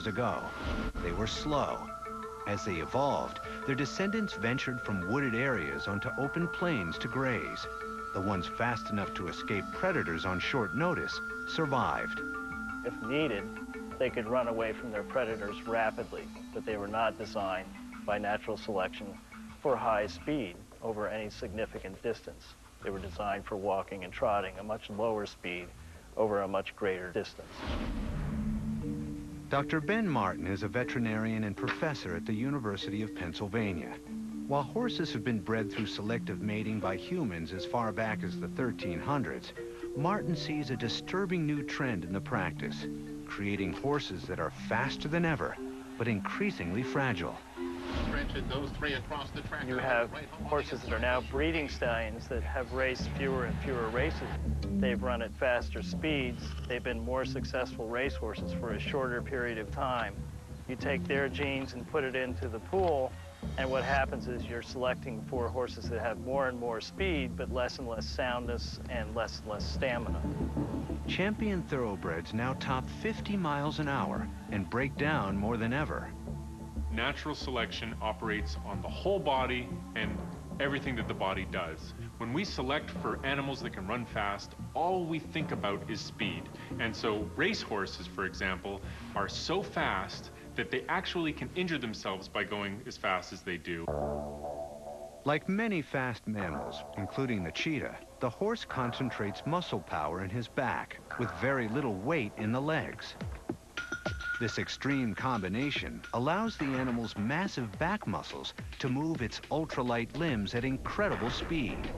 years ago. They were slow. As they evolved, their descendants ventured from wooded areas onto open plains to graze. The ones fast enough to escape predators on short notice survived. If needed, they could run away from their predators rapidly, but they were not designed by natural selection for high speed over any significant distance. They were designed for walking and trotting a much lower speed over a much greater distance. Dr. Ben Martin is a veterinarian and professor at the University of Pennsylvania. While horses have been bred through selective mating by humans as far back as the 1300s, Martin sees a disturbing new trend in the practice, creating horses that are faster than ever, but increasingly fragile. Those three across the track. You have horses that are now breeding stallions that have raced fewer and fewer races. They've run at faster speeds. They've been more successful racehorses for a shorter period of time. You take their genes and put it into the pool, and what happens is you're selecting for horses that have more and more speed, but less and less soundness and less stamina. Champion thoroughbreds now top 50 miles an hour and break down more than ever. Natural selection operates on the whole body and everything that the body does. When we select for animals that can run fast, all we think about is speed. And so racehorses, for example, are so fast that they actually can injure themselves by going as fast as they do. Like many fast mammals, including the cheetah, the horse concentrates muscle power in his back with very little weight in the legs. This extreme combination allows the animal's massive back muscles to move its ultralight limbs at incredible speed.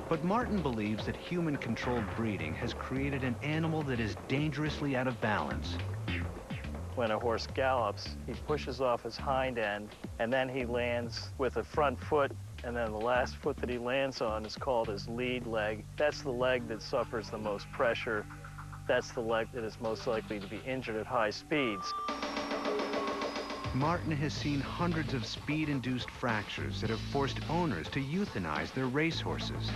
But Martin believes that human-controlled breeding has created an animal that is dangerously out of balance. When a horse gallops, he pushes off his hind end, and then he lands with a front foot, and then the last foot that he lands on is called his lead leg. That's the leg that suffers the most pressure. That's the leg that is most likely to be injured at high speeds. Martin has seen hundreds of speed-induced fractures that have forced owners to euthanize their racehorses.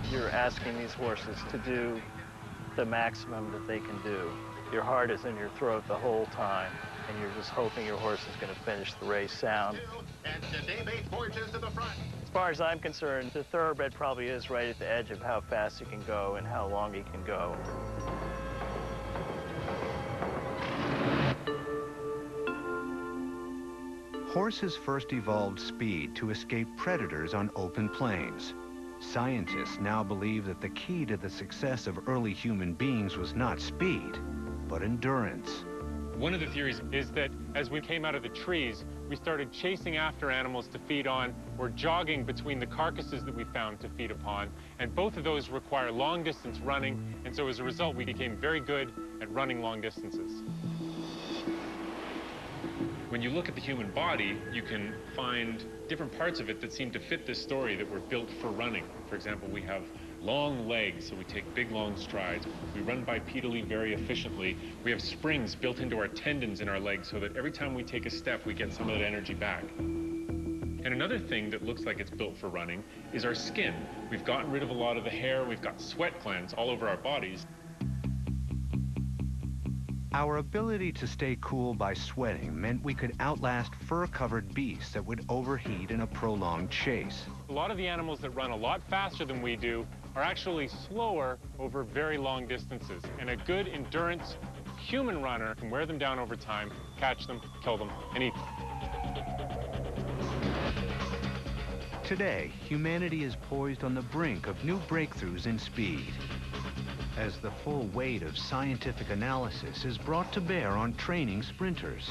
You're asking these horses to do the maximum that they can do. Your heart is in your throat the whole time, and you're just hoping your horse is going to finish the race sound. And Debate forges to the front. As far as I'm concerned, the thoroughbred probably is right at the edge of how fast he can go and how long he can go. Horses first evolved speed to escape predators on open plains. Scientists now believe that the key to the success of early human beings was not speed, but endurance. One of the theories is that as we came out of the trees, we started chasing after animals to feed on or jogging between the carcasses that we found to feed upon. And both of those require long-distance running, and so as a result, we became very good at running long distances. When you look at the human body, you can find different parts of it that seem to fit this story that were built for running. For example, we have long legs, so we take big, long strides. We run bipedally very efficiently. We have springs built into our tendons in our legs so that every time we take a step, we get some of that energy back. And another thing that looks like it's built for running is our skin. We've gotten rid of a lot of the hair. We've got sweat glands all over our bodies. Our ability to stay cool by sweating meant we could outlast fur-covered beasts that would overheat in a prolonged chase. A lot of the animals that run a lot faster than we do are actually slower over very long distances. And a good endurance human runner can wear them down over time, catch them, kill them, and eat them. Today, humanity is poised on the brink of new breakthroughs in speed, as the full weight of scientific analysis is brought to bear on training sprinters.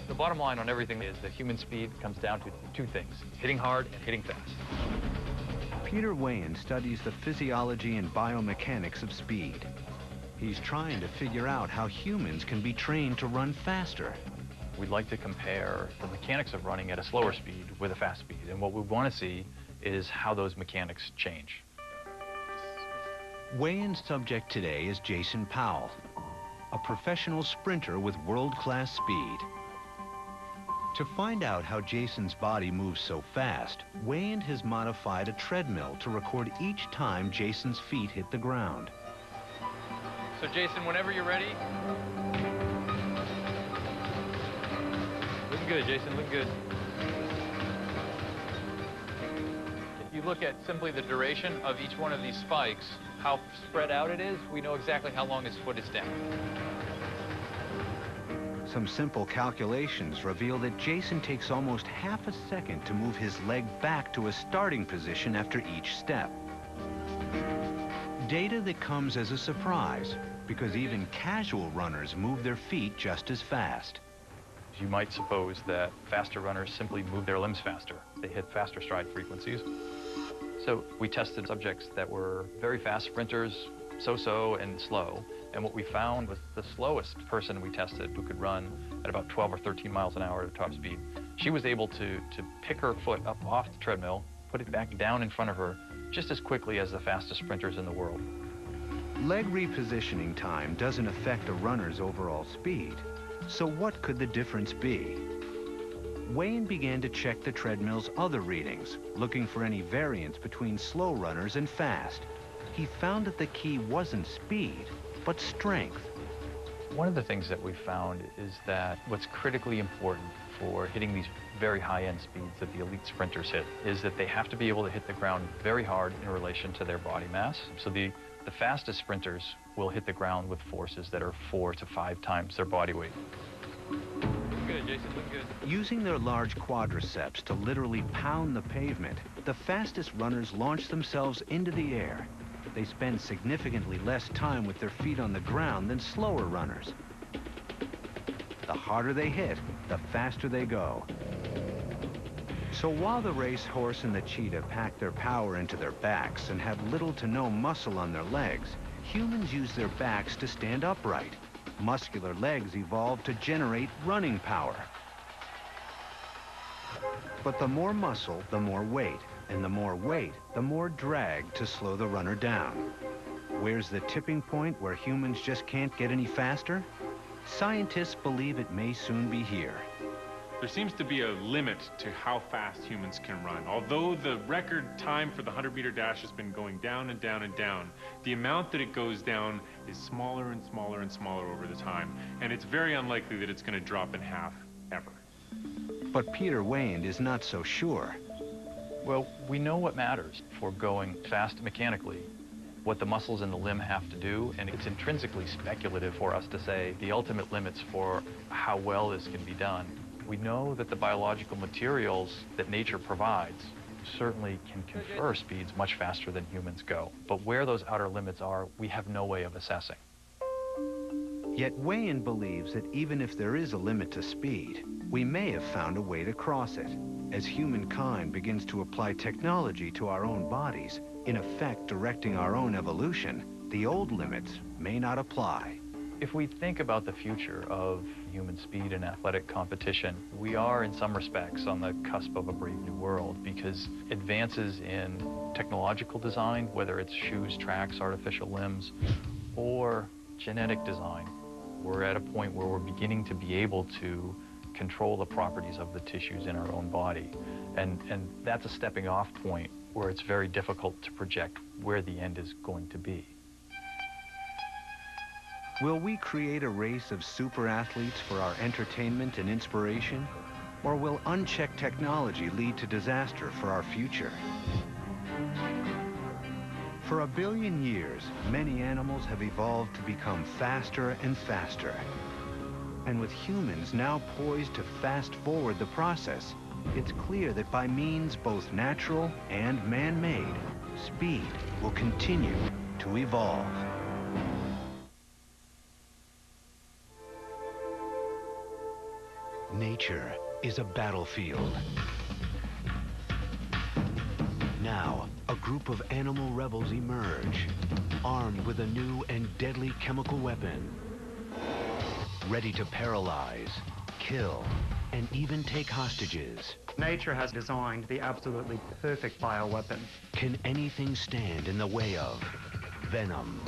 The bottom line on everything is that human speed comes down to two things: hitting hard and hitting fast. Peter Weyand studies the physiology and biomechanics of speed. He's trying to figure out how humans can be trained to run faster. We'd like to compare the mechanics of running at a slower speed with a fast speed, and what we want to see is how those mechanics change. Weyand's subject today is Jason Powell, a professional sprinter with world-class speed. To find out how Jason's body moves so fast, Weyand has modified a treadmill to record each time Jason's feet hit the ground. So Jason, whenever you're ready. Looking good, Jason, looking good. If you look at simply the duration of each one of these spikes, how spread out it is, we know exactly how long his foot is down. Some simple calculations reveal that Jason takes almost half a second to move his leg back to a starting position after each step. Data that comes as a surprise, because even casual runners move their feet just as fast. You might suppose that faster runners simply move their limbs faster. They hit faster stride frequencies. So we tested subjects that were very fast sprinters, so-so, and slow. And what we found was the slowest person we tested, who could run at about 12 or 13 miles an hour at top speed, she was able to pick her foot up off the treadmill, put it back down in front of her, just as quickly as the fastest sprinters in the world. Leg repositioning time doesn't affect a runner's overall speed. So what could the difference be? Wayne began to check the treadmill's other readings, looking for any variance between slow runners and fast. He found that the key wasn't speed, but strength. One of the things that we found is that what's critically important for hitting these very high-end speeds that the elite sprinters hit is that they have to be able to hit the ground very hard in relation to their body mass. So the fastest sprinters will hit the ground with forces that are 4 to 5 times their body weight. Good, Jason, look good. Using their large quadriceps to literally pound the pavement, the fastest runners launch themselves into the air. They spend significantly less time with their feet on the ground than slower runners. The harder they hit, the faster they go. So while the racehorse and the cheetah pack their power into their backs and have little to no muscle on their legs, humans use their backs to stand upright. Muscular legs evolved to generate running power. But the more muscle, the more weight. And the more weight, the more drag to slow the runner down. Where's the tipping point where humans just can't get any faster? Scientists believe it may soon be here. There seems to be a limit to how fast humans can run. Although the record time for the 100-meter dash has been going down and down and down, the amount that it goes down is smaller and smaller and smaller over the time, and it's very unlikely that it's going to drop in half ever. But Peter Weyand is not so sure. Well, we know what matters for going fast mechanically, what the muscles in the limb have to do, and it's intrinsically speculative for us to say the ultimate limits for how well this can be done. We know that the biological materials that nature provides certainly can confer speeds much faster than humans go. But where those outer limits are, we have no way of assessing. Yet Weyand believes that even if there is a limit to speed, we may have found a way to cross it. As humankind begins to apply technology to our own bodies, in effect directing our own evolution, the old limits may not apply. If we think about the future of human speed and athletic competition, we are in some respects on the cusp of a brave new world, because advances in technological design, whether it's shoes, tracks, artificial limbs, or genetic design, we're at a point where we're beginning to be able to control the properties of the tissues in our own body. And that's a stepping off point where it's very difficult to project where the end is going to be. Will we create a race of super athletes for our entertainment and inspiration? Or will unchecked technology lead to disaster for our future? For 1 billion years, many animals have evolved to become faster and faster. And with humans now poised to fast forward the process, it's clear that by means both natural and man-made, speed will continue to evolve. Nature is a battlefield. Now, a group of animal rebels emerge, armed with a new and deadly chemical weapon, ready to paralyze, kill, and even take hostages. Nature has designed the absolutely perfect bioweapon. Can anything stand in the way of Venom?